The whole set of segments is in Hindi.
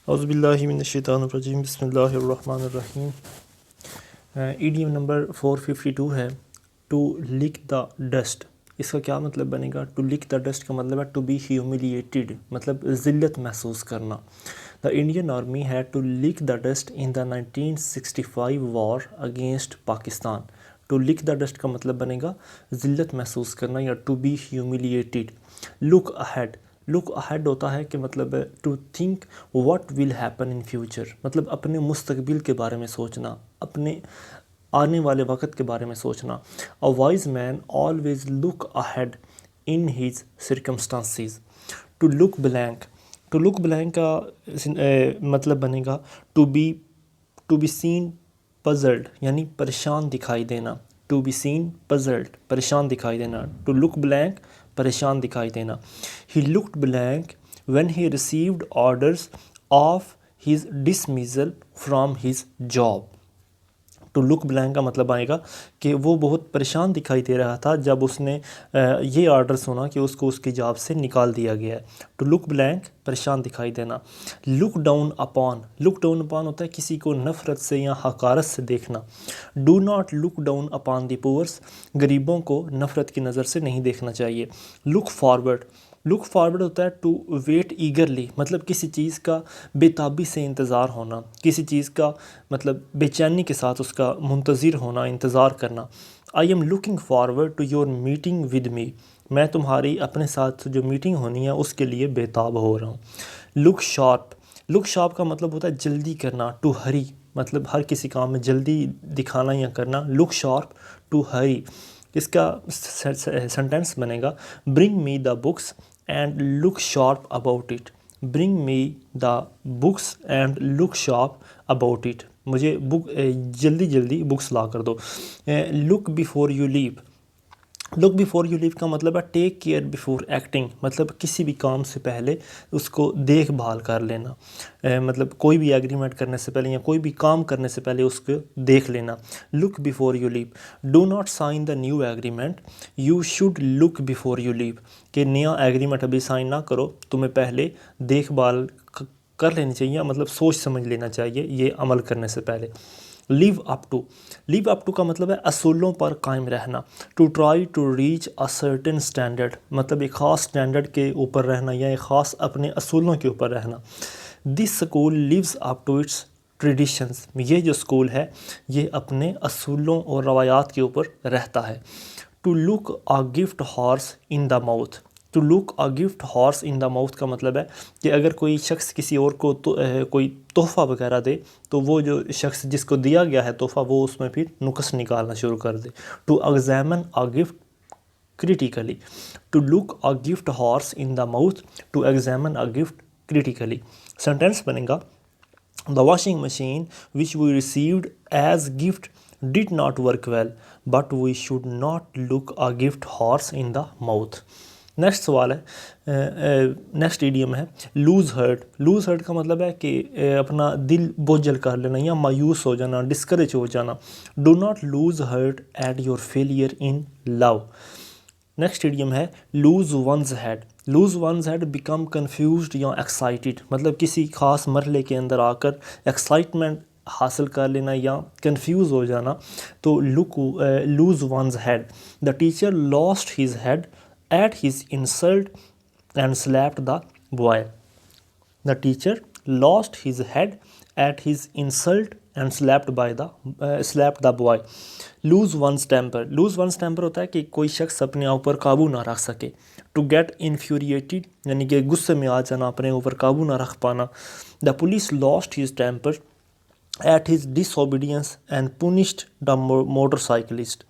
औज़ुबिल्लाहिमिनश्शैतानिर्रजीम बिस्मिल्लाहिर्रहमानिर्रहीम। ईडियम नंबर 452 है टू लिक द डस्ट। इसका क्या मतलब बनेगा? टू लिक द डस्ट का मतलब है टू बी ह्यूमिलिएटेड, मतलब ज़िल्लत महसूस करना। The Indian army had to lick the dust in the 1965 war against Pakistan. To lick the dust का मतलब बनेगा ज़िल्लत महसूस करना या to be humiliated. Look ahead, look ahead होता है कि मतलब to think what will happen in future, मतलब अपने मुस्तकबिल के बारे में सोचना, अपने आने वाले वक्त के बारे में सोचना। A wise man always look ahead in his circumstances. To look blank, to look blank का मतलब बनेगा टू बी सीन पजल्ड, यानी परेशान दिखाई देना। टू बी सीन पजल्ड, परेशान दिखाई देना। टू लुक ब्लैंक, परेशान दिखाई देना। He looked blank when he received orders of his dismissal from his job. To look blank का मतलब आएगा कि वो बहुत परेशान दिखाई दे रहा था जब उसने ये ऑर्डर सुना कि उसको उसकी जॉब से निकाल दिया गया है। टू लुक ब्लैंक, परेशान दिखाई देना। Look down upon, look down upon होता है किसी को नफ़रत से या हकारत से देखना। Do not look down upon the poors, गरीबों को नफ़रत की नज़र से नहीं देखना चाहिए। लुक फॉरवर्ड, लुक फॉरवर्ड होता है टू वेट ईगरली, मतलब किसी चीज़ का बेताबी से इंतज़ार होना, किसी चीज़ का मतलब बेचैनी के साथ उसका मुंतज़िर होना, इंतज़ार करना। I am looking forward to your meeting with me, मैं तुम्हारी अपने साथ जो मीटिंग होनी है उसके लिए बेताब हो रहा हूँ। लुक शार्प, लुक शार्प का मतलब होता है जल्दी करना, टू हरी, मतलब हर किसी काम में जल्दी दिखाना या करना। लुक शार्प, टू हरी। इसका सेंटेंस बनेगा bring me the books and look sharp about it. Bring me the books and look sharp about it, मुझे बुक जल्दी जल्दी बुक्स ला कर दो। Look before you leave, look before you leave का मतलब है टेक केयर बिफोर एक्टिंग, मतलब किसी भी काम से पहले उसको देखभाल कर लेना। मतलब कोई भी एग्रीमेंट करने से पहले या कोई भी काम करने से पहले उसको देख लेना। Look before you leave. Do not sign the new agreement, you should look before you leave, कि नया एग्रीमेंट अभी साइन ना करो, तुम्हें पहले देखभाल कर लेनी चाहिए, मतलब सोच समझ लेना चाहिए ये अमल करने से पहले। Live up to, live up to का मतलब है असूलों पर कायम रहना। To try to reach a certain standard, मतलब एक ख़ास स्टैंडर्ड के ऊपर रहना या एक ख़ास अपने असूलों के ऊपर रहना। This school lives up to its traditions, ये जो स्कूल है ये अपने असूलों और रवायात के ऊपर रहता है। To look a gift horse in the mouth, to look a gift horse in the mouth का मतलब है कि अगर कोई शख्स किसी और को कोई तोहफ़ा वगैरह दे तो वो जो शख्स जिसको दिया गया है तोहफ़ा वो उसमें फिर नुक्स निकालना शुरू कर दे। To examine a gift critically, to look a gift horse in the mouth, to examine a gift critically. Sentence बनेगा the washing machine which we received as gift did not work well but we should not look a gift horse in the mouth. Next सवाल है, नेक्स्ट ईडियम है लूज़ हर्ट। लूज़ हर्ट का मतलब है कि अपना दिल बोझल कर लेना या मायूस हो जाना, डिस्करेज हो जाना। Do not lose heart at your failure in love. Next idiom है lose one's head. Lose one's head become confused या एक्साइटेड, मतलब किसी खास मरहले के अंदर आकर एक्साइटमेंट हासिल कर लेना या कंफ्यूज हो जाना। तो lose one's head. The teacher lost his head at his insult and slapped the boy. The teacher lost his head at his insult and slapped the boy. Lose one's temper. Lose one's temper होता है कि कोई शख्स अपने ऊपर काबू ना रख सके। To get infuriated यानी कि गुस्से में आ जाना, अपने ऊपर काबू ना रख पाना। The police lost his temper at his disobedience and punished the motorcyclist.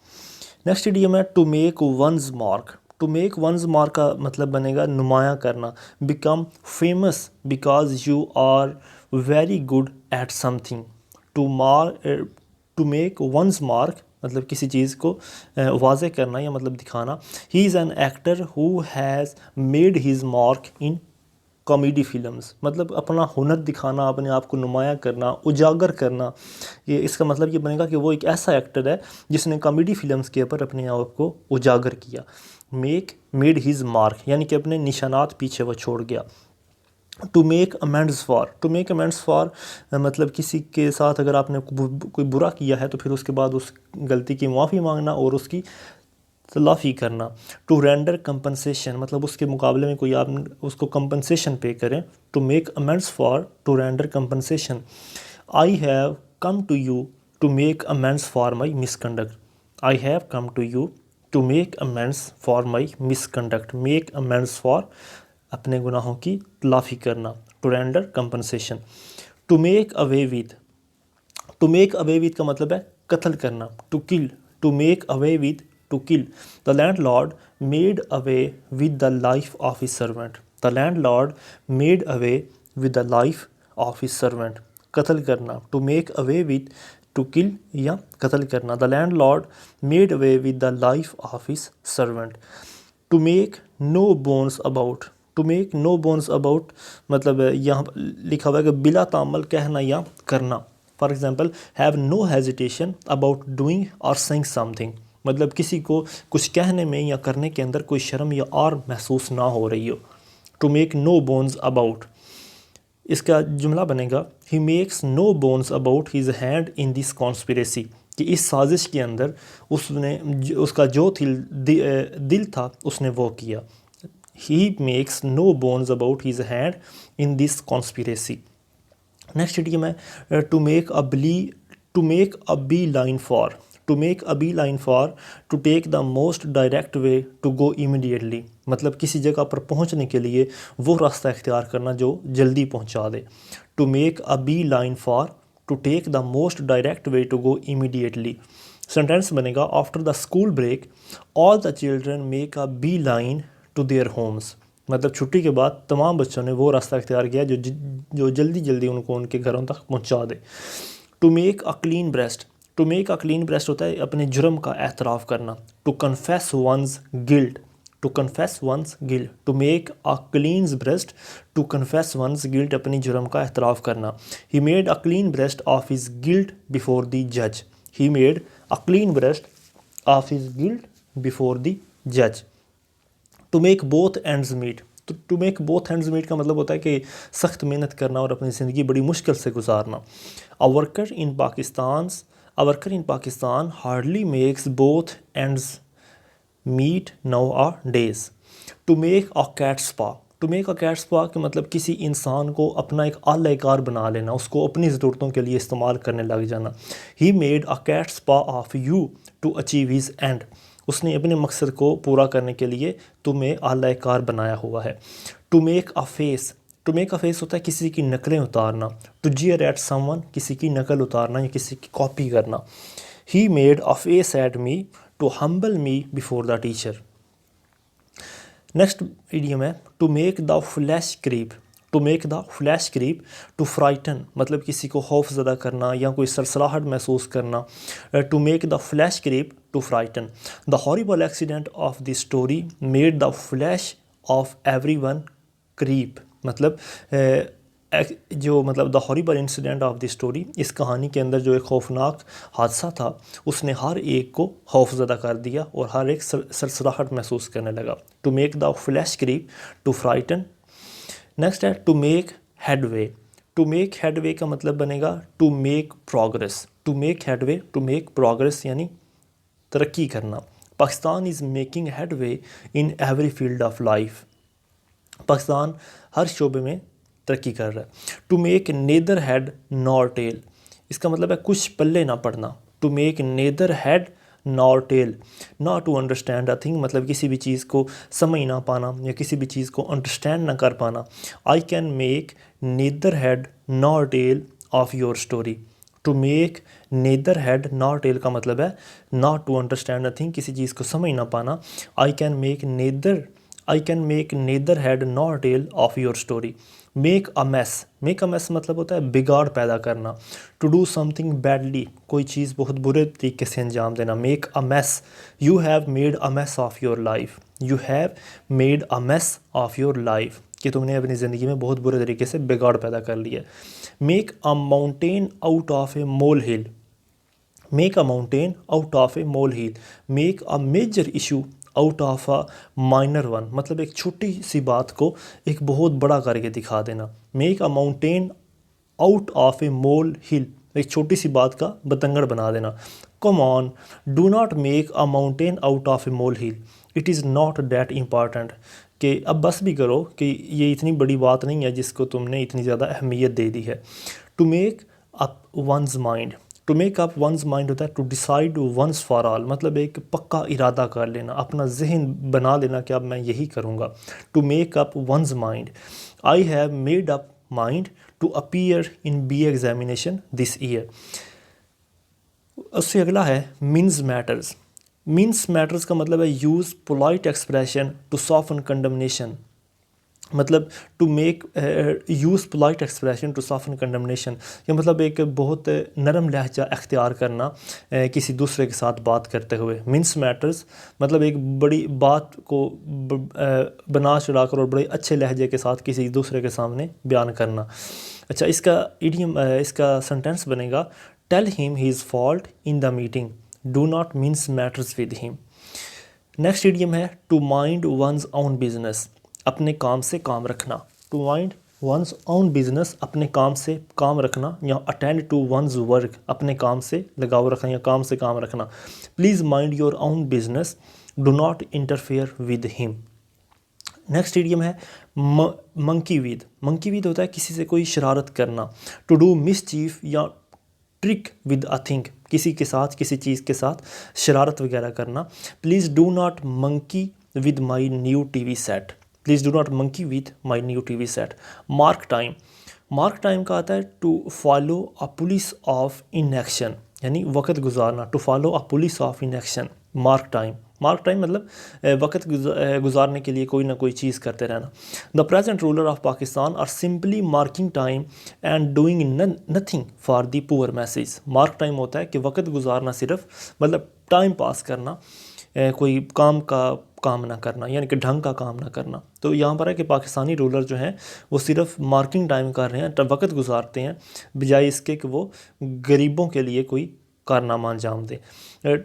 Next idiom है to make one's mark. To make one's mark का मतलब बनेगा नुमाया करना। Become famous because you are very good at something. To make one's mark मतलब किसी चीज़ को वाज़े करना या मतलब दिखाना। He is an actor who has made his mark in comedy films, मतलब अपना हुनर दिखाना, अपने आप को नुमाया करना, उजागर करना। ये इसका मतलब ये बनेगा कि वो एक ऐसा एक्टर है जिसने कॉमेडी फिल्म्स के ऊपर अपने आप को उजागर किया। मेड हिज मार्क यानी कि अपने निशानात पीछे वो छोड़ गया। टू मेक अमेंड्स फॉर मतलब किसी के साथ अगर आपने कोई बुरा किया है तो फिर उसके बाद उस गलती की माफ़ी मांगना और उसकी तलाफ़ी करना। टू रेंडर कंपनसेशन मतलब उसके मुकाबले में कोई आप उसको कंपनसेशन पे करें। To make amends for, to render compensation. I have come to you to make amends for my misconduct. I have come to you to make amends for my misconduct. Make amends for अपने गुनाहों की तलाफ़ी करना। To render compensation. To make away with, to make away with का मतलब है कत्ल करना। To kill, to make away with, to kill. The landlord made away with the life of his servant. The landlord made away with the life of his servant. कत्ल करना, to make away with, to kill या कत्ल करना। The landlord made away with the life of his servant. To make no bones about, to make no bones about मतलब यहाँ लिखा हुआ है कि बिला तामल कहना या करना। For example have no hesitation about doing और सेइंग समथिंग मतलब किसी को कुछ कहने में या करने के अंदर कोई शर्म या और महसूस ना हो रही हो। To make no bones about, इसका जुमला बनेगा ही makes no bones about his hand in this conspiracy कि इस साजिश के अंदर उसने उसका जो दिल था उसने वो किया। He makes no bones about his hand in this conspiracy. Next idiom है to make a beeline for. To make a beeline for, to take the most direct way to go immediately मतलब किसी जगह पर पहुंचने के लिए वो रास्ता इख्तियार करना जो जल्दी पहुंचा दे। To make a beeline for, to take the most direct way to go immediately. Sentence बनेगा after the school break all the children make a beeline to their homes मतलब छुट्टी के बाद तमाम बच्चों ने वो रास्ता इख्तियार किया जो जल्दी जल्दी उनको उनके घरों तक पहुंचा दे। To make a clean breast, to make a clean breast होता है अपने जुर्म का एतराफ़ करना। To confess once guilt, to confess once guilt. To make a clean breast, to confess once guilt अपनी जुर्म का एतराफ़ करना। He made a clean breast of his guilt before the जज। ही made a clean breast of his guilt before the जज। To make both ends meet, तो to make both hands meet का मतलब होता है कि सख्त मेहनत करना और अपनी ज़िंदगी बड़ी मुश्किल से गुजारना। A worker in Pakistan hardly makes both ends meet nowadays. To make a cat's paw, to make a cat's paw के मतलब किसी इंसान को अपना एक आलाकार बना लेना, उसको अपनी ज़रूरतों के लिए इस्तेमाल करने लग जाना। He made a cat's paw of you to achieve his end, उसने अपने मकसद को पूरा करने के लिए तुम्हें आलाकार बनाया हुआ है। To make a face, to make a face होता है किसी की नकलें उतारना। टू जीयर एट समवन किसी की नकल उतारना या किसी की कॉपी करना। He made a face at me to humble me before the teacher. Next idiom है to make the flesh creep, to make the flesh creep. To frighten मतलब किसी को खौफ ज़दा करना या कोई सरसराहट महसूस करना। To make the flesh creep, to frighten. The horrible accident of the story made the flesh of everyone creep मतलब जो मतलब the horrible incident of the story, इस कहानी के अंदर जो एक खौफनाक हादसा था उसने हर एक को खौफज़दा कर दिया और हर एक सरसराहट महसूस करने लगा। To make the flesh creep, to frighten. Next है to make headway, to make headway का मतलब बनेगा to make progress. To make headway, to make progress यानी तरक्की करना। Pakistan is making headway in every field of life, Pakistan हर शोबे में तरक्की कर रहा है। To make neither head nor tail, इसका मतलब है कुछ पल्ले ना पड़ना। To make neither head nor tell, not to understand a thing मतलब किसी भी चीज़ को समझ ना पाना या किसी भी चीज़ को अंडरस्टैंड ना कर पाना। I can make neither head nor tail of your story. To make neither head nor tail का मतलब है not to understand a thing किसी चीज़ को समझ ना पाना। I can make neither head nor tail of your story. Make a mess मतलब होता है बिगाड़ पैदा करना। टू डू समथिंग बैडली, कोई चीज़ बहुत बुरे तरीके से अंजाम देना। Make a mess, you have made a mess of your life, you have made a mess of your life कि तुमने अपनी ज़िंदगी में बहुत बुरे तरीके से बिगाड़ पैदा कर लिया। Make a mountain out of a molehill, make a mountain out of a molehill. Make a major issue out of a minor one मतलब एक छोटी सी बात को एक बहुत बड़ा करके दिखा देना। Make a mountain out of a molehill, एक छोटी सी बात का बतंगड़ बना देना। Come on, do not make a mountain out of a molehill, it is not that important, कि अब बस भी करो कि ये इतनी बड़ी बात नहीं है जिसको तुमने इतनी ज़्यादा अहमियत दे दी है। To make up one's mind, to make up one's mind होता है to decide once for all, मतलब एक पक्का इरादा कर लेना, अपना जहन बना लेना कि अब मैं यही करूँगा। To make up one's mind, I have made up mind to appear in B examination this year. उससे अगला है मीन्स मैटर्स। मीन्स मैटर्स का मतलब है use polite expression to soften condemnation, मतलब to make use polite expression to soften condemnation, या मतलब एक बहुत नरम लहजा अख्तियार करना किसी दूसरे के साथ बात करते हुए। मीन्स मैटर्स मतलब एक बड़ी बात को बना चढ़ाकर और बड़े अच्छे लहजे के साथ किसी दूसरे के सामने बयान करना। अच्छा, इसका इडियम इसका सेंटेंस बनेगा tell him his fault in the meeting, do not mince matters with him. Next idiom है to mind one's own business, अपने काम से काम रखना। To mind one's own business, अपने काम से काम रखना, या अटेंड टू वंस वर्क, अपने काम से लगाव रखना या काम से काम रखना। Please mind your own business, do not interfere with him. Next idiom है मंकी विद। मंकी विद होता है किसी से कोई शरारत करना। टू डू मिसचीफ या ट्रिक विद अ थिंग, किसी के साथ किसी चीज़ के साथ शरारत वगैरह करना। Please do not monkey with my new TV set, please do not monkey with my new TV set. Mark time, mark time का आता है to follow a policy of inaction, यानी वक़्त गुजारना। To follow a policy of inaction, mark time. Mark time मतलब वक़्त गुजारने के लिए कोई ना कोई चीज़ करते रहना। The present ruler of Pakistan are simply marking time and doing nothing for the poor masses. Mark time होता है कि वक़्त गुजारना, सिर्फ मतलब टाइम पास करना, कोई काम ना करना, यानी कि ढंग का काम ना करना। तो यहाँ पर है कि पाकिस्तानी रूलर जो हैं वो सिर्फ मार्किंग टाइम कर रहे हैं, वक़्त गुजारते हैं, बजाय इसके कि वो गरीबों के लिए कोई कारनामा अंजाम दे।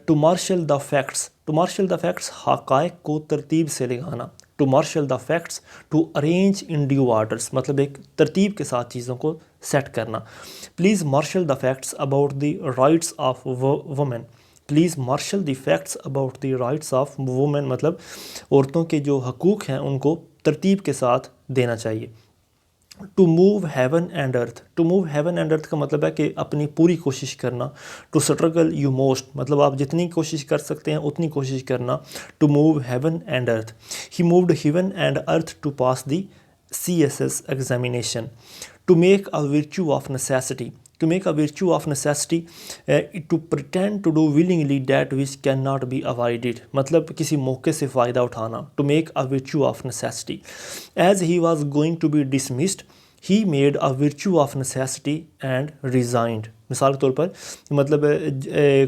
To marshal the facts, to marshal the facts हक़ाइक़ को तरतीब से लगाना। To marshal the facts to arrange in due orders, मतलब एक तरतीब के साथ चीज़ों को सेट करना। Please marshal the facts about the rights of women, please marshal the facts about the rights of women, मतलब औरतों के जो हकूक़ हैं उनको तरतीब के साथ देना चाहिए। To move heaven and earth, to move heaven and earth का मतलब है कि अपनी पूरी कोशिश करना। टू स्ट्रगल यू मोस्ट, मतलब आप जितनी कोशिश कर सकते हैं उतनी कोशिश करना। To move heaven and earth, he moved heaven and earth to pass the CSS examination. To make a virtue of necessity, to make a virtue of necessity, to pretend to do willingly that which cannot be avoided, मतलब किसी मौके से फ़ायदा उठाना। to make a virtue of necessity, as he was going to be dismissed he made a virtue of necessity and resigned। मिसाल के तौर पर मतलब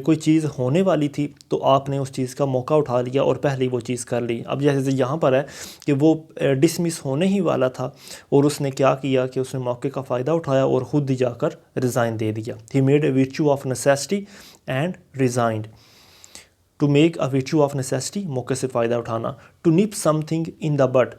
कोई चीज़ होने वाली थी तो आपने उस चीज़ का मौका उठा लिया और पहले ही वो चीज़ कर ली। अब जैसे यहाँ पर है कि वो डिसमिस होने ही वाला था और उसने क्या किया कि उसने मौके का फ़ायदा उठाया और ख़ुद ही जाकर रिज़ाइन दे दिया। He made a virtue of necessity and resigned. To make a virtue of necessity, मौके से फ़ायदा उठाना। To nip something in the bud,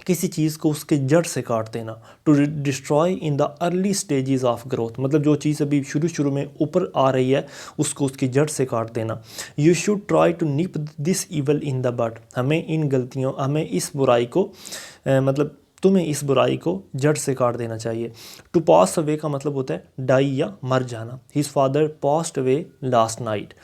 किसी चीज़ को उसके जड़ से काट देना। To destroy in the early stages of growth, मतलब जो चीज़ अभी शुरू में ऊपर आ रही है उसको उसकी जड़ से काट देना। You should try to nip this evil in the bud, हमें इस बुराई को मतलब तुम्हें इस बुराई को जड़ से काट देना चाहिए। टू पास अवे का मतलब होता है डाई या मर जाना। His father passed away last night.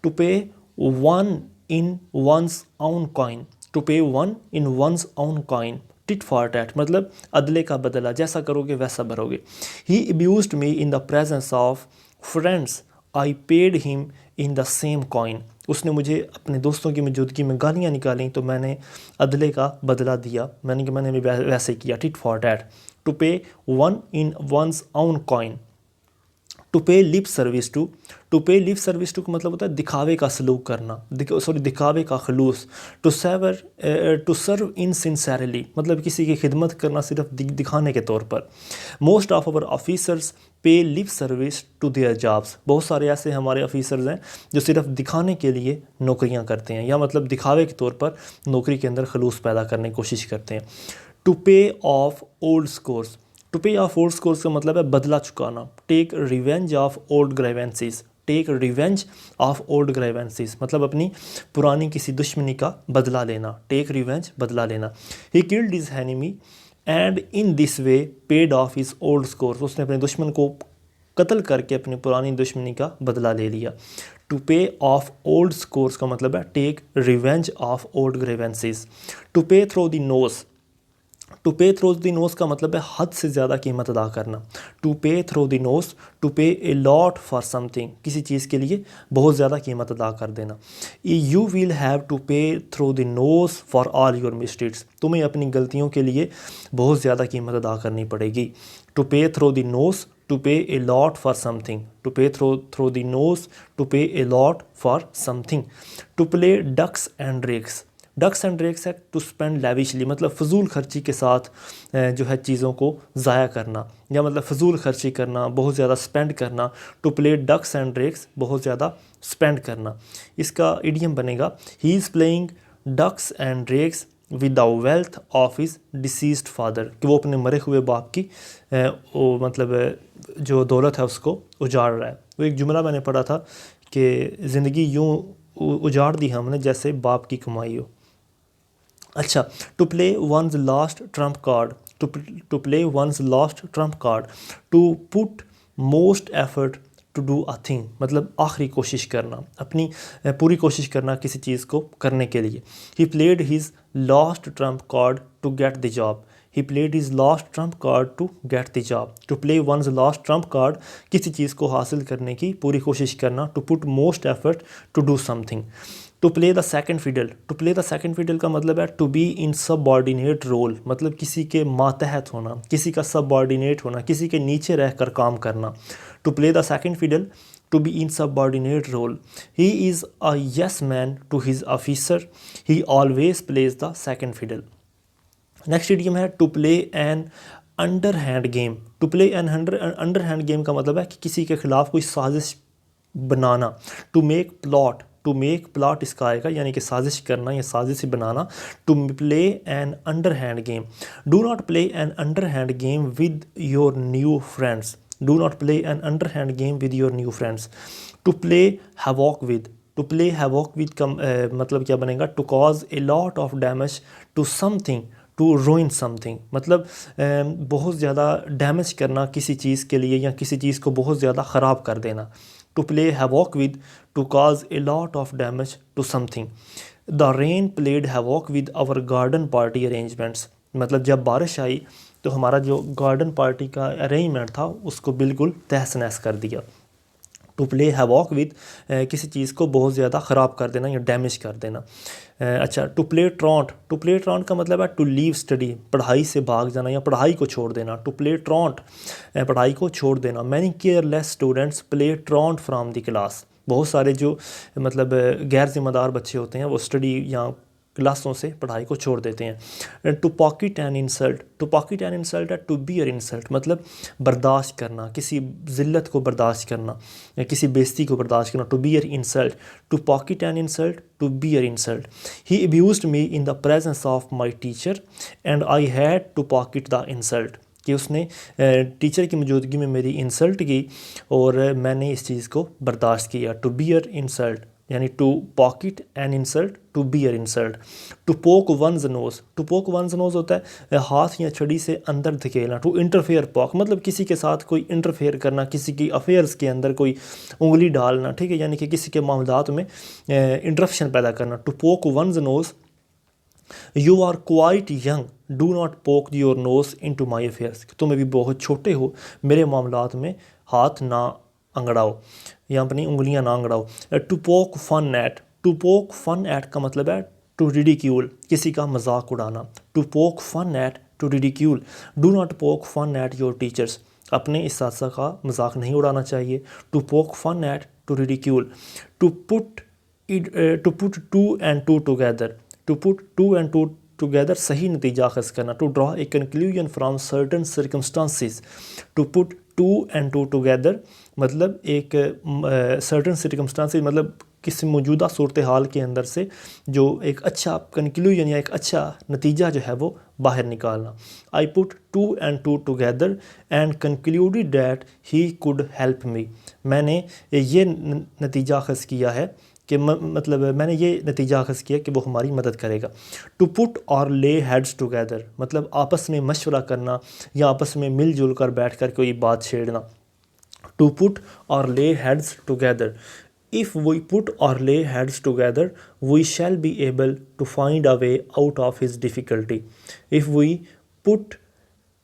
To pay one in one's own coin, to pay one in one's own coin, tit for tat, मतलब अदले का बदला, जैसा करोगे वैसा भरोगे। He abused me in the presence of friends, I paid him in the same coin, उसने मुझे अपने दोस्तों की मौजूदगी में गालियाँ निकाली तो मैंने अदले का बदला दिया, मैंने भी वैसे किया। Tit for tat. To pay one in one's own coin. To pay lip service to, to pay lip service to का मतलब होता है दिखावे का सलूक करना, दिखावे का खलूस। टू सर्व इन सिंसेरली, मतलब किसी की खिदमत करना सिर्फ दिखाने के तौर पर। Most of our officers pay lip service to their jobs, बहुत सारे ऐसे हमारे ऑफिसर्स हैं जो सिर्फ दिखाने के लिए नौकरियां करते हैं, या मतलब दिखावे के तौर पर नौकरी के अंदर खलूस पैदा करने की कोशिश करते हैं। To pay off old scores, to pay off old scores का मतलब है बदला चुकाना। Take revenge of old grievances, take revenge of old grievances मतलब अपनी पुरानी किसी दुश्मनी का बदला लेना। टेक रिवेंज बदला लेना। He killed his enemy and in this way paid of his old scores, उसने अपने दुश्मन को कत्ल करके अपनी पुरानी दुश्मनी का बदला ले लिया। To pay off old scores का मतलब है take revenge of old grievances. To pay through the nose, to pay through the nose का मतलब है हद से ज़्यादा कीमत अदा करना। To pay through the nose, to pay a lot for something, किसी चीज़ के लिए बहुत ज़्यादा कीमत अदा कर देना। You will have to pay through the knows for all your mistakes, तुम्हें अपनी गलतियों के लिए बहुत ज़्यादा कीमत अदा करनी पड़ेगी। To pay through the nose, to pay a lot for something, to pay through the nose, to pay a lot for something. To play ducks and drakes, ducks and drakes है टू स्पेंड लैविशली मतलब फ़जूल खर्ची के साथ जो है चीज़ों को ज़ाया करना, या मतलब फ़जूल खर्ची करना, बहुत ज़्यादा स्पेंड करना। To play ducks and drakes बहुत ज़्यादा स्पेंड करना। इसका इडियम बनेगा he is playing ducks and drakes with the wealth of his deceased father, कि वो अपने मरे हुए बाप की वो मतलब जो दौलत है उसको उजाड़ रहा है। वो एक जुमला मैंने पढ़ा था कि ज़िंदगी यूँ उजाड़ दी हमने जैसे बाप की कमाई हो। अच्छा, to play one's last trump card, to play one's last trump card. To put most effort to do a thing मतलब आखिरी कोशिश करना, अपनी पूरी कोशिश करना किसी चीज़ को करने के लिए। He played his last trump card to get the job, he played his last trump card to get the job. To play one's last trump card किसी चीज़ को हासिल करने की पूरी कोशिश करना। To put most effort to do something. To play the second fiddle, to play the second fiddle का मतलब है to be in subordinate role मतलब किसी के मातहत होना, किसी का सबऑर्डिनेट होना, किसी के नीचे रहकर काम करना। To play the second fiddle, to be in subordinate role. He is a yes man to his officer, he always plays the second fiddle. Next idiom है to play an underhand game. To play an underhand game का मतलब है कि किसी के खिलाफ कोई साजिश बनाना। To make plot, to make plot इसका आएगा यानी कि साजिश करना या साजिश बनाना। To play an underhand game. Do not play an underhand game with your new friends, do not play an underhand game with your new friends. To play havoc with, to play havoc with का मतलब क्या बनेगा? To cause a lot of damage to something, to ruin something मतलब बहुत ज़्यादा डैमेज करना किसी चीज़ के लिए या किसी चीज़ को बहुत ज़्यादा ख़राब कर देना। To play havoc with, to cause a lot of damage to something. The rain played havoc with our garden party arrangements मतलब जब बारिश आई तो हमारा जो गार्डन पार्टी का अरेंजमेंट था उसको बिल्कुल तहस नहस कर दिया। टू प्ले हैवॉक विद किसी चीज़ को बहुत ज़्यादा ख़राब कर देना या डैमेज कर देना। अच्छा, टू प्ले ट्रॉन्ट, टू प्ले ट्रॉन्ट का मतलब है टू लीव स्टडी पढ़ाई से भाग जाना या पढ़ाई को छोड़ देना। टू प्ले ट्रॉन्ट पढ़ाई को छोड़ देना। Many careless students play truant from the class बहुत सारे जो मतलब गैर जिम्मेदार बच्चे होते हैं वो स्टडी या क्लासों से पढ़ाई को छोड़ देते हैं। To pocket an insult, to pocket an insult है टू बियर इंसल्ट मतलब बर्दाश्त करना, किसी ज़िल्लत को बर्दाश्त करना या किसी बेइज्जती को बर्दाश्त करना। To bear insult, to pocket an insult, to bear insult. He abused me in the presence of my teacher and I had to pocket the insult कि उसने टीचर की मौजूदगी में मेरी इंसल्ट की और मैंने इस चीज़ को बर्दाश्त किया। टू बियर इंसल्ट यानी to pocket an insult, to bear insult. To poke one's nose, to poke one's nose होता है हाथ या छड़ी से अंदर धकेलना। टू इंटरफेयर पॉक मतलब किसी के साथ कोई इंटरफेयर करना, किसी की अफेयर्स के अंदर कोई उंगली डालना, ठीक है, यानी कि किसी के मामलात में इंटरप्शन पैदा करना। To poke one's nose, you are quite young, do not poke your nose into my affairs तुम अभी बहुत छोटे हो, मेरे मामलात में हाथ ना अंगड़ाओ या अपनी उंगलियां ना अंगड़ाओ। To poke fun at, to poke fun at का मतलब है टू रिडिक्यूल किसी का मजाक उड़ाना। To poke fun at, to ridicule. Do not poke fun at your teachers अपने इस्ताद का मजाक नहीं उड़ाना चाहिए। To poke fun at, to ridicule. To put two and two together, to put two and two together सही नतीजा अखज़ करना। To draw a conclusion from certain circumstances, to put two and two together मतलब एक सर्टन सर्कमस्टांसिस मतलब किसी मौजूदा सूरत हाल के अंदर से जो एक अच्छा कंक्लूजन या एक अच्छा नतीजा जो है वो बाहर निकालना। I put 2 and 2 together and concluded that he could help me. मैंने ये नतीजा अखज़ किया है कि मतलब मैंने ये नतीजा अखज़ किया कि वो हमारी मदद करेगा। टू पुट और ले हेड्स टुगेदर मतलब आपस में मशवरा करना या आपस में मिलजुल कर बैठ कर कोई बात छेड़ना। टू पुट और ले heads together, if we put or lay heads together we shall be able to find a way out of his difficulty. If we put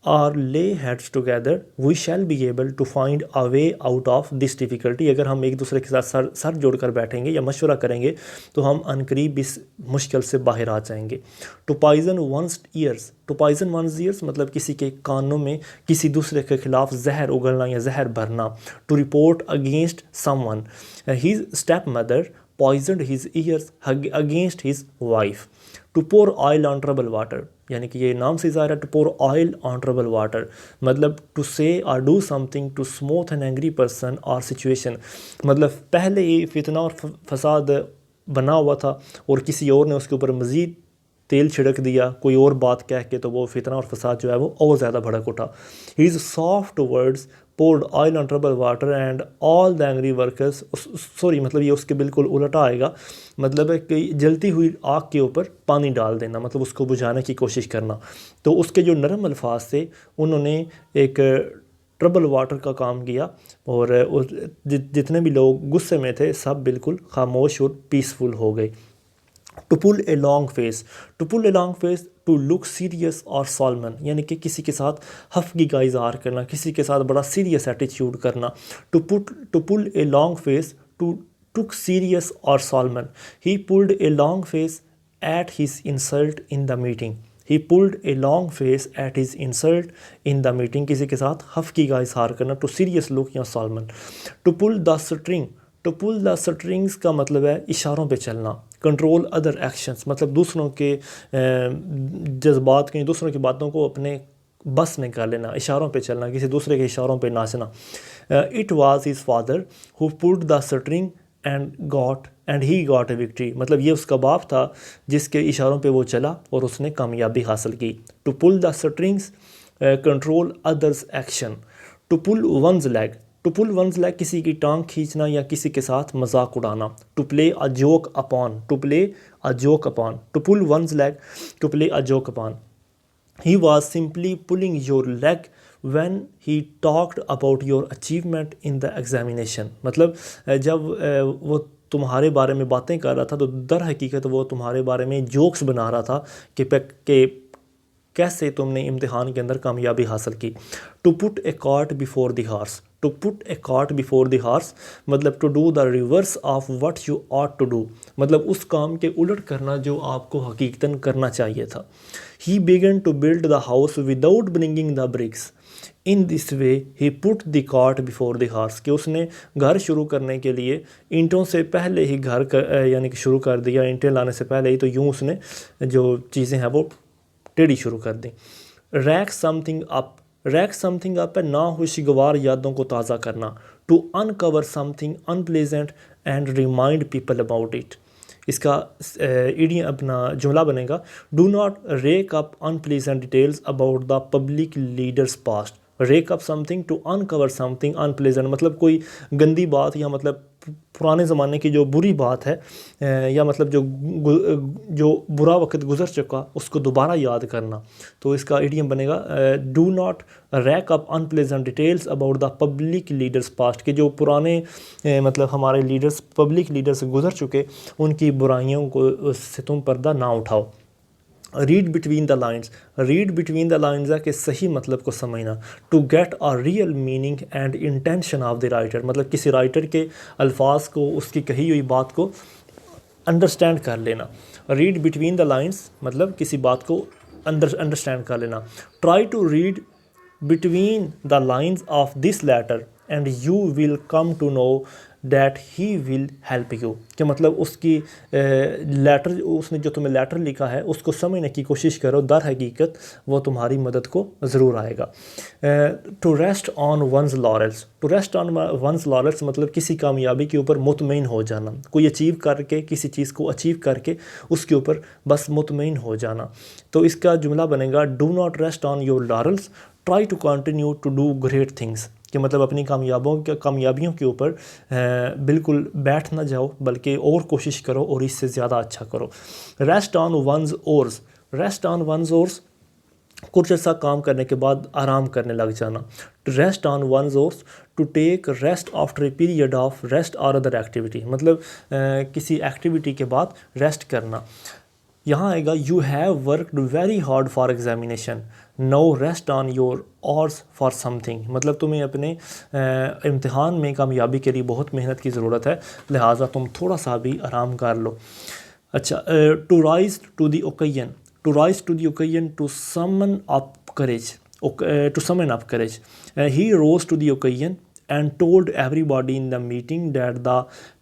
और lay heads together we shall be able to find a way out of this difficulty। अगर हम एक दूसरे के साथ सर जोड़कर बैठेंगे या मशवरा करेंगे तो हम अनकरीब इस मुश्किल से बाहर आ जाएंगे। To poison one's ears, to poison one's ears मतलब किसी के कानों में किसी दूसरे के खिलाफ जहर उगलना या जहर भरना। To report against someone, his step mother poisoned his ears against his wife. To pour oil on trouble water यानी कि ये नाम से ज़ाहिर है, to pour oil on trouble water मतलब टू से और do something to smooth an angry person और सिचुएशन। मतलब पहले ही फितना और फसाद बना हुआ था और किसी और ने उसके ऊपर मज़ीद तेल छिड़क दिया कोई और बात कह के, तो वो फितना और फसाद जो है वो और ज़्यादा भड़क उठा। His soft words poured oil on troubled water and all the angry workers, sorry मतलब ये उसके बिल्कुल उल्टा आएगा, मतलब है कि जलती हुई आग के ऊपर पानी डाल देना मतलब उसको बुझाने की कोशिश करना। तो उसके जो नरम अल्फाज थे उन्होंने एक ट्रबल वाटर का काम किया और जितने भी लोग गुस्से में थे सब बिल्कुल खामोश और पीसफुल हो गए। To pull a long face, to pull a long face to look serious और सॉलमन यानी कि किसी के साथ हफ्गी का इजहार करना, किसी के साथ बड़ा सीरियस एटीट्यूड करना। To pull a long face to took serious और solemn, he pulled a long face at his insult in the meeting. He pulled a long face at his insult in the meeting किसी के साथ हफ्गी का इजहार करना। टू सीरियस लुक या solemn. To pull the string, to pull the strings का मतलब है इशारों पे चलना। कंट्रोल अदर एक्शंस मतलब दूसरों के जज्बात के दूसरों की बातों को अपने बस में कर लेना, इशारों पे चलना, किसी दूसरे के इशारों पे नाचना। It was his father who pulled the string and he got a victory मतलब ये उसका बाप था जिसके इशारों पे वो चला और उसने कामयाबी हासिल की। To pull the strings control others action. To pull one's leg, to pull one's leg किसी की टांग खींचना या किसी के साथ मजाक उड़ाना। To play a joke upon, to play a joke upon, to pull one's leg to play a joke upon. He was simply pulling your leg when he talked about your achievement in the examination मतलब जब वो तुम्हारे बारे में बातें कर रहा था तो दर हकीकत वो तुम्हारे बारे में जोक्स बना रहा था कि कैसे तुमने इम्तिहान के अंदर कामयाबी हासिल की। To put a cart before the horse, to put a cart before the horse मतलब to do the reverse of what you ought to do मतलब उस काम के उलट करना जो आपको हकीकतन करना चाहिए था। He began to build the house without bringing the bricks, in this way he put the cart before the horse कि उसने घर शुरू करने के लिए ईंटों से पहले ही घर यानी कि शुरू कर दिया, ईंटें लाने से पहले ही, तो यूँ उसने जो चीज़ें हैं वो टेढ़ी शुरू कर दी। Rake something up, rake something up है नाखुशगवार यादों को ताज़ा करना। To uncover something unpleasant and remind people about it इसका इडियम अपना जुमला बनेगा do not rake up unpleasant details about the public leaders past. Rake up something to uncover something unpleasant मतलब कोई गंदी बात या मतलब पुराने ज़माने की जो बुरी बात है या मतलब जो बुरा वक्त गुजर चुका उसको दोबारा याद करना। तो इसका इडियम बनेगा do not rack up unpleasant details about the public leaders past के जो पुराने मतलब हमारे लीडर्स पब्लिक लीडर्स गुजर चुके उनकी बुराइयों को से तुम पर्दा ना उठाओ। Read between the lines, read between the lines है कि सही मतलब को समझना। To get a real meaning and intention of the writer मतलब किसी राइटर के अल्फाज को उसकी कही हुई बात को अंडरस्टैंड कर लेना। रीड बिटवीन द लाइन्स मतलब किसी बात को अंडरस्टैंड कर लेना। Try to read between the lines of this letter and you will come to know that he will help you, कि मतलब उसकी लेटर, उसने जो तुम्हें लेटर लिखा है उसको समझने की कोशिश करो, दर हकीकत वो तुम्हारी मदद को ज़रूर आएगा। To rest on one's laurels, to rest on one's laurels मतलब किसी कामयाबी के ऊपर मुतमईन हो जाना, कोई अचीव करके, किसी चीज़ को अचीव करके उसके ऊपर बस मुतमईन हो जाना। तो इसका जुमला बनेगा do not rest on your laurels, try to continue to do great things, कि मतलब अपनी कामयाबियों के ऊपर बिल्कुल बैठ ना जाओ, बल्कि और कोशिश करो और इससे ज़्यादा अच्छा करो। Rest on one's oars, rest on one's oars कुछ अर्सा काम करने के बाद आराम करने लग जाना। Rest on one's oars, to take rest after a period of rest और अदर एक्टिविटी, मतलब किसी एक्टिविटी के बाद रेस्ट करना। यहाँ आएगा you have worked very hard for examination, no rest on your oars for something, मतलब तुम्हें अपने इम्तिहान में कामयाबी के लिए बहुत मेहनत की ज़रूरत है, लिहाजा तुम थोड़ा सा भी आराम कर लो। अच्छा, to rise to the occasion, to rise to the occasion, to summon up courage, to summon up courage. He rose to the occasion and told everybody in the meeting that the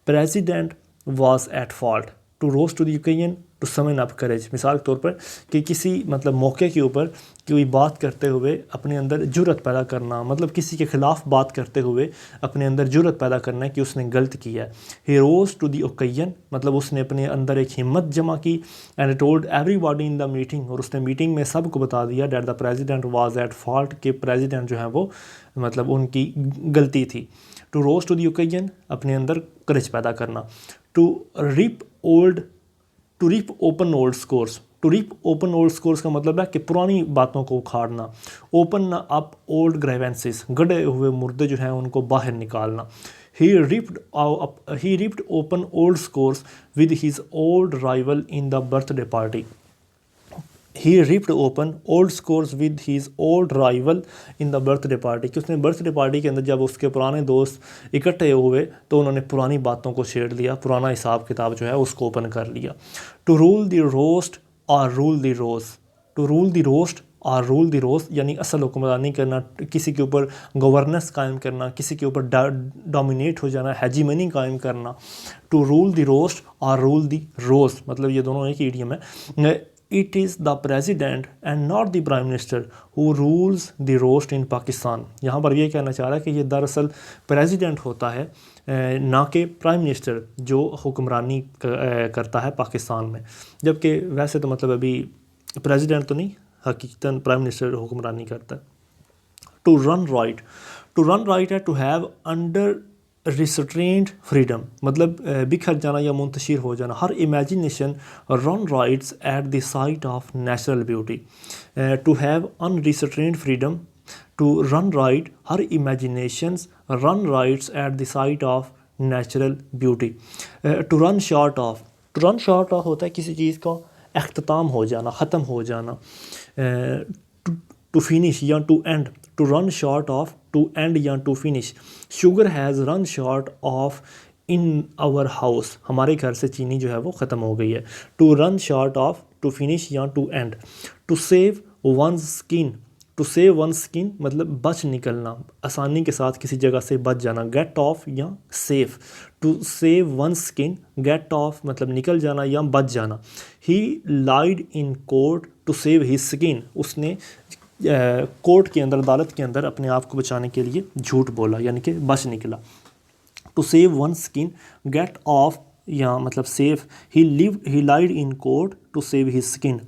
president was at fault. To rose to the occasion, to summon up courage. मिसाल के तौर पर कि किसी मतलब मौके के ऊपर कोई बात करते हुए अपने अंदर जुर्रत पैदा करना, मतलब किसी के ख़िलाफ़ बात करते हुए अपने अंदर जुर्रत पैदा करना है कि उसने गलत किया है। He rose to the occasion मतलब उसने अपने अंदर एक हिम्मत जमा की, and told everybody in the meeting, और उसने मीटिंग में सबको बता दिया that the president was at fault, कि प्रेसिडेंट जो है वो मतलब उनकी गलती थी। To rose to the occasion अपने अंदर करेज पैदा करना। To rip open old scores, to rip open old scores का मतलब है कि पुरानी बातों को उखाड़ना। ओपन अप ओल्ड ग्रेवेंसेस, गड़े हुए मुर्दे जो हैं उनको बाहर निकालना। He ripped open old scores with his old rival in the birthday party. He ripped open old scores with his old rival in the birthday party, कि उसने बर्थडे पार्टी के अंदर जब उसके पुराने दोस्त इकट्ठे हुए तो उन्होंने पुरानी बातों को छेड़ लिया, पुराना हिसाब किताब जो है उसको ओपन कर लिया। टू रूल द रोस्ट और rule the roost, to rule the roast और रूल द रोज यानी असल हुक्मरानी करना, किसी के ऊपर गवर्नेंस कायम करना, किसी के ऊपर डोमिनेट हो जाना, हेजीमनी कायम करना। टू रूल द रोस्ट और रूल द रोज मतलब ये दोनों एक ईडियम है। It is the president and not the prime minister who rules the roast in Pakistan. यहाँ पर ये कहना चाह रहा है कि ये दरअसल प्रेसिडेंट होता है ना कि प्राइम मिनिस्टर जो हुक्मरानी करता है पाकिस्तान में, जबकि वैसे तो मतलब अभी प्रेसिडेंट तो नहीं, हकीकतन प्राइम मिनिस्टर हुक्मरानी करता है। To run riot, to run riot है to have unrestrained freedom, मतलब बिखर जाना या मुंतशिर हो जाना। Her imagination run riots at the sight of natural beauty. To have unrestrained freedom, to run riot, her imaginations run riots at the sight of natural beauty. To run short of, to run short of होता है किसी चीज़ का अख्ताम हो जाना, ख़त्म हो जाना। टू फिनिश या to and, to run short of, to end या to finish. Sugar has run short of in our house, हमारे घर से चीनी जो है वो ख़त्म हो गई है। To run short of, to finish या to and. To save one's skin, to save one skin मतलब बच निकलना, आसानी के साथ किसी जगह से बच जाना। गेट ऑफ या safe, to save one skin, get off मतलब निकल जाना या बच जाना। He lied in court to save his skin, उसने कोर्ट के अंदर, अदालत के अंदर अपने आप को बचाने के लिए झूठ बोला यानी कि बच निकला। To save one skin, get off या मतलब सेफ। He lied in court to save his skin.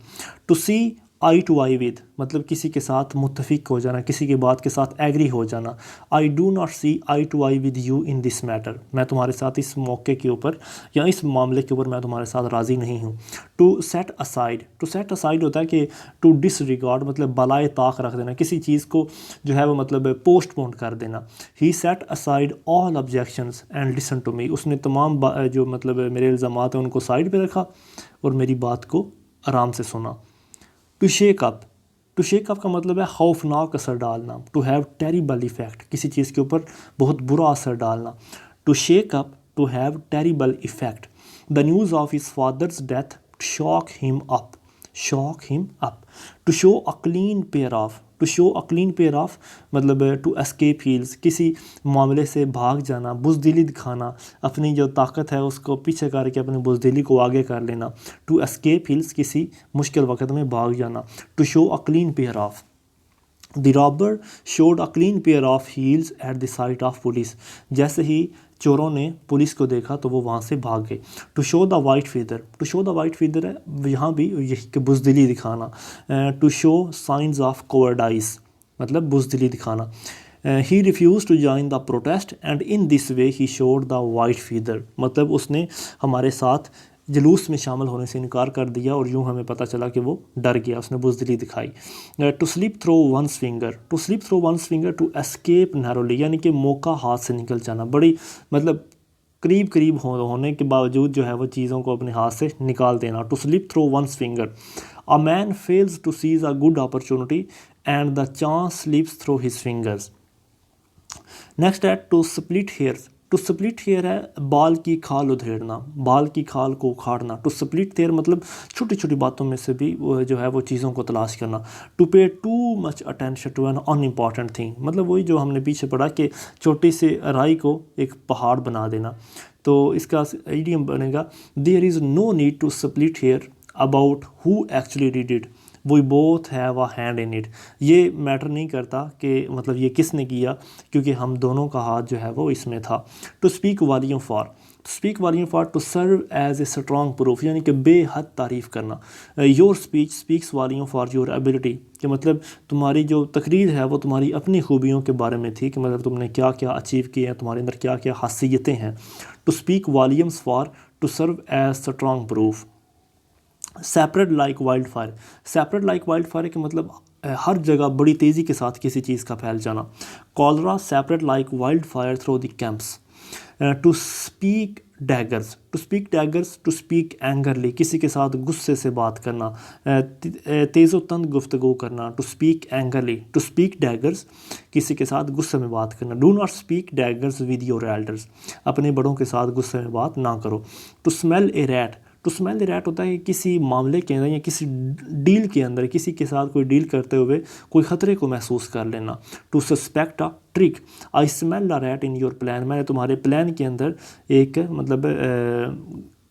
To see eye to eye with मतलब किसी के साथ मुत्तफिक हो जाना, किसी की बात के साथ एग्री हो जाना। I do not see eye to eye with you in this matter, मैं तुम्हारे साथ इस मौके के ऊपर या इस मामले के ऊपर मैं तुम्हारे साथ राज़ी नहीं हूँ। To set aside, to set aside होता है कि टू डिसरिगार्ड मतलब बलाए ताक रख देना, किसी चीज़ को जो है वो मतलब पोस्टपोन कर देना। He set aside all objections and listen to me, उसने तमाम जो मतलब मेरे इल्ज़ामात हैं उनको साइड पे रखा और मेरी बात को आराम से सुना। To shake up, to shake up का मतलब है खौफनाक असर डालना। टू हैव टेरिबल इफ़ेक्ट, किसी चीज़ के ऊपर बहुत बुरा असर डालना। To shake up, to have terrible effect. The news of his father's death shock him up, shock him up. To show a clean pair of, to to show a clean pair of मतलब टू एस्केप हील्स, किसी मामले से भाग जाना, बुज़दिली दिखाना, अपनी जो ताकत है उसको पीछे करके अपनी बुज़दिली को आगे कर लेना। टू एस्केप हील्स, किसी मुश्किल वक्त में भाग जाना। To show a clean pair of, the robber showed a clean pair of heels at the sight of police, जैसे ही चोरों ने पुलिस को देखा तो वो वहाँ से भाग गए। To show the white feather, to show the white feather है यहाँ भी यही कि बुज़दिली दिखाना। To show signs of cowardice, मतलब बुज़दिली दिखाना। He refuse to join the protest and in this way he showed the white feather, मतलब उसने हमारे साथ जुलूस में शामिल होने से इनकार कर दिया और यूँ हमें पता चला कि वो डर गया, उसने बुज़दिली दिखाई। To slip through one's finger, to slip through one's finger to escape narrowly, यानी कि मौका हाथ से निकल जाना, बड़ी मतलब करीब करीब होने के बावजूद जो है वो चीज़ों को अपने हाथ से निकाल देना। To slip through one's finger, a man fails to seize a good opportunity and the chance slips through his fingers. Next है to split hairs, to split hair है बाल की खाल उधेड़ना, बाल की खाल को उखाड़ना। टू स्प्लिट हेयर मतलब छोटी छोटी बातों में से भी जो है वो चीज़ों को तलाश करना। To pay too much attention to an unimportant thing, मतलब वही जो हमने पीछे पढ़ा कि छोटी सी राई को एक पहाड़ बना देना। तो इसका इडियम बनेगा there is no need to split hair about who actually did it, we both have a hand in it, ये मैटर नहीं करता कि मतलब ये किसने किया, क्योंकि हम दोनों का हाथ जो है वो इसमें था। To speak volume for, to speak volume for to serve as a strong proof, यानी कि बेहद तारीफ़ करना। Your speech speaks volume for your ability, कि मतलब तुम्हारी जो तकरीर है वो तुम्हारी अपनी खूबियों के बारे में थी, कि मतलब तुमने क्या क्या अचीव किए हैं, तुम्हारे अंदर क्या क्या खासियतें हैं। To speak volumes for to serve as strong proof. Separate like wild fire, separate like wild fire के मतलब हर जगह बड़ी तेज़ी के साथ किसी चीज़ का फैल जाना। Cholera separate like wild fire through the camps. To speak daggers, to speak daggers to speak angrily, किसी के साथ गुस्से से बात करना, तेज़ो तंद गुफ्तगू करना। To speak angrily, to speak daggers, किसी के साथ गुस्से में बात करना। Do not speak daggers with your elders, अपने बड़ों के साथ गुस्से में बात ना करो। To smell a rat, to smell the rat होता है कि किसी मामले के अंदर या किसी डील के अंदर किसी के साथ कोई डील करते हुए कोई ख़तरे को महसूस कर लेना। To suspect a trick, I smell the rat in your plan, मैंने तुम्हारे प्लान के अंदर एक मतलब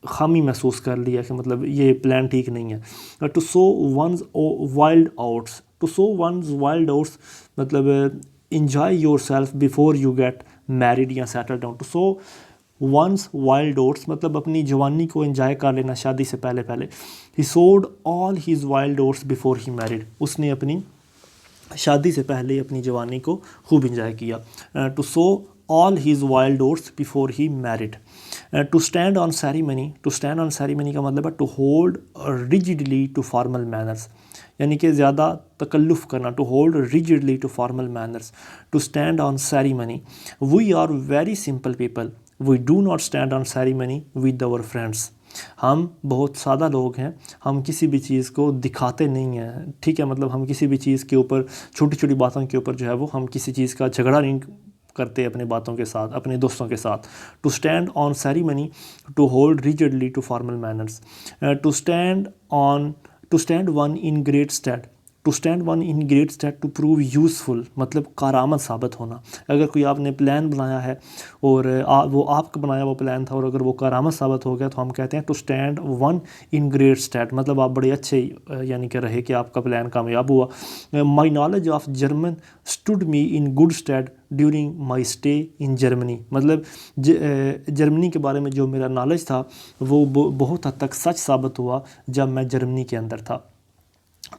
खामी महसूस कर लिया कि मतलब ये प्लान ठीक नहीं है। To sow one's wild oats, to sow one's wild oats मतलब enjoy yourself before you get married या settle down. To sow one's wild oats मतलब अपनी जवानी को एंजॉय कर लेना शादी से पहले पहले। ही सोड all his wild oats before he married, उसने अपनी शादी से पहले अपनी जवानी को खूब इंजॉय किया। To sow all his wild oats before he married. To stand on ceremony, to stand on ceremony का मतलब है to hold rigidly to formal manners, यानी कि ज़्यादा तकल्लुफ़ करना। To hold rigidly to formal manners. To stand on ceremony, we are very simple people, we do not stand on ceremony with our friends, हम बहुत सादा लोग हैं, हम किसी भी चीज़ को दिखाते नहीं हैं, ठीक है, मतलब हम किसी भी चीज़ के ऊपर छोटी छोटी बातों के ऊपर जो है वो हम किसी चीज़ का झगड़ा नहीं करते अपने बातों के साथ, अपने दोस्तों के साथ। To stand on ceremony, to hold rigidly to formal manners. To stand on, to stand one in great state, to stand one in great state to prove useful मतलब कारआमद साबित होना। अगर कोई आपने प्लान बनाया है और वो आपका बनाया हुआ प्लान था और अगर वो कारआमद साबित हो गया तो हम कहते हैं to stand one in great state, मतलब आप बड़े अच्छे यानी कि रहे कि आपका प्लान कामयाब हुआ। My knowledge of German stood me in good state during my stay in Germany, मतलब जर्मनी के बारे में जो मेरा नॉलेज था वो बहुत हद तक सच साबित हुआ जब मैं जर्मनी के अंदर था।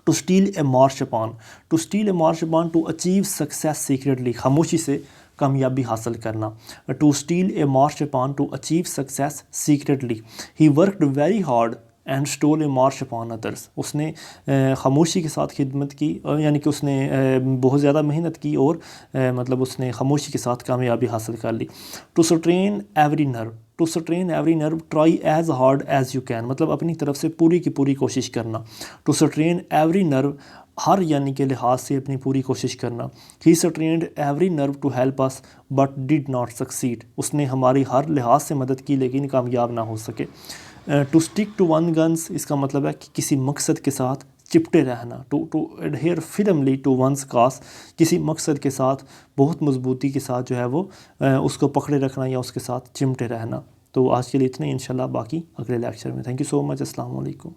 To steal a march upon, to steal a march upon to achieve success secretly, खामोशी से कामयाबी हासिल करना। To steal a march upon to achieve success secretly. He worked very hard and stole a march upon others, उसने खामोशी के साथ खिदमत की यानी कि उसने बहुत ज़्यादा मेहनत की और मतलब उसने खामोशी के साथ कामयाबी हासिल कर ली। To strain every nerve, to strain every nerve try as hard as you can, मतलब अपनी तरफ से पूरी की पूरी कोशिश करना। टू स्ट्रेन एवरी नर्व, हर यानी के लिहाज से अपनी पूरी कोशिश करना। He strained every nerve to help us but did not succeed, उसने हमारी हर लिहाज से मदद की लेकिन कामयाब ना हो सके। To stick to one guns, इसका मतलब है कि किसी मकसद के साथ चिपटे रहना, टू एडहेयर फिर्मली टू वंस काज, किसी मकसद के साथ बहुत मजबूती के साथ जो है वो उसको पकड़े रखना या उसके साथ चिमटे रहना। तो आज के लिए इतना ही, इंशाल्लाह बाकी अगले लेक्चर में। Thank you so much. अस्सलाम वालेकुम।